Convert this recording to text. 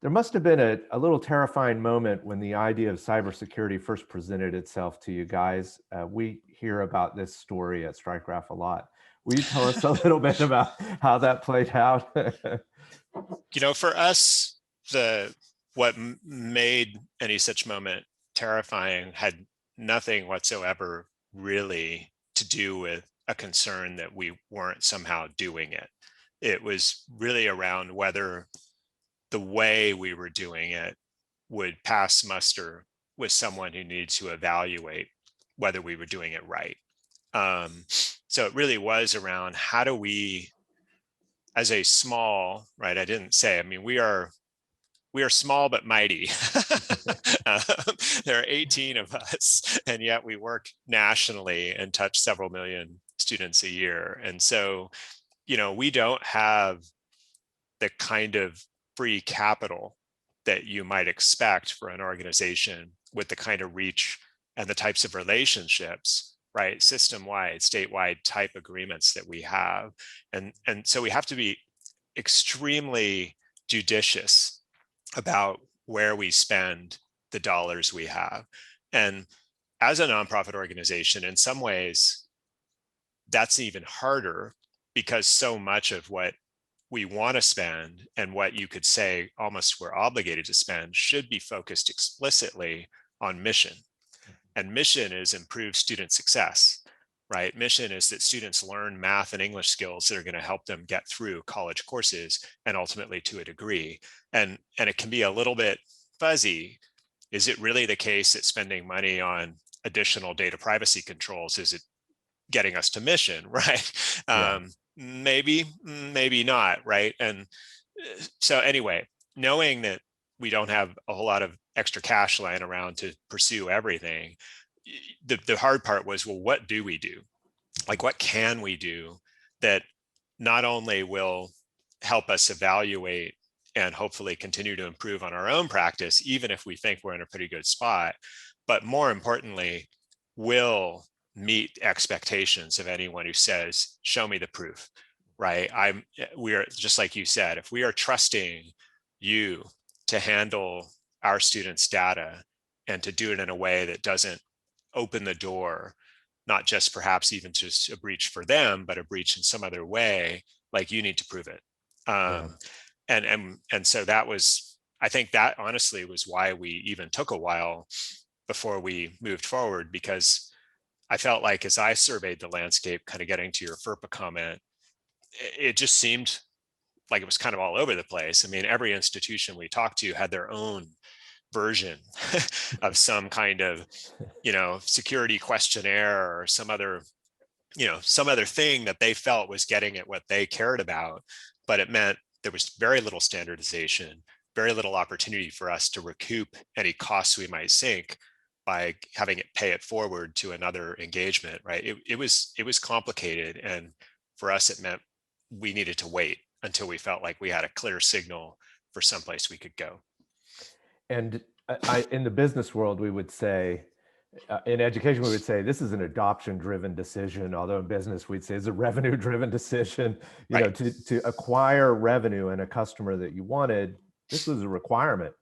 There must have been a little terrifying moment when the idea of cybersecurity first presented itself to you guys. We hear about this story at StrikeGraph a lot. Will you tell us a little bit about how that played out? For us, what made any such moment terrifying had nothing whatsoever really to do with a concern that we weren't somehow doing it. It was really around whether the way we were doing it would pass muster with someone who needed to evaluate whether we were doing it right. So it really was around how do we, as a small, right? I didn't say, I mean, we are small but mighty. There are 18 of us, and yet we work nationally and touch several million students a year. And so, we don't have the kind of free capital that you might expect for an organization with the kind of reach and the types of relationships, right? System-wide, statewide type agreements that we have. And so we have to be extremely judicious about where we spend the dollars we have. And as a nonprofit organization, in some ways, that's even harder because so much of what we want to spend and what you could say almost we're obligated to spend should be focused explicitly on mission. And mission is improved student success, right? Mission is that students learn math and English skills that are going to help them get through college courses and ultimately to a degree. And it can be a little bit fuzzy. Is it really the case that spending money on additional data privacy controls, is it getting us to mission, right? Yeah. Maybe not, right? And so anyway, knowing that we don't have a whole lot of extra cash lying around to pursue everything, the hard part was, well, what do we do? Like, what can we do that not only will help us evaluate and hopefully continue to improve on our own practice, even if we think we're in a pretty good spot, but more importantly, will meet expectations of anyone who says, show me the proof, right? We are, just like you said, if we are trusting you to handle our students' data and to do it in a way that doesn't open the door, not just perhaps even just a breach for them, but a breach in some other way, like, you need to prove it. Yeah. And so that was, I think that honestly was why we even took a while before we moved forward, because I felt like as I surveyed the landscape, kind of getting to your FERPA comment, it just seemed like it was kind of all over the place. I mean, every institution we talked to had their own version of some kind of, security questionnaire or some other thing that they felt was getting at what they cared about. But it meant there was very little standardization, very little opportunity for us to recoup any costs we might sink by having it pay it forward to another engagement, right? It was complicated. And for us, it meant we needed to wait until we felt like we had a clear signal for someplace we could go. And in the business world, we would say, in education, we would say this is an adoption-driven decision, although in business, we'd say it's a revenue-driven decision. Right. To acquire revenue and a customer that you wanted, this was a requirement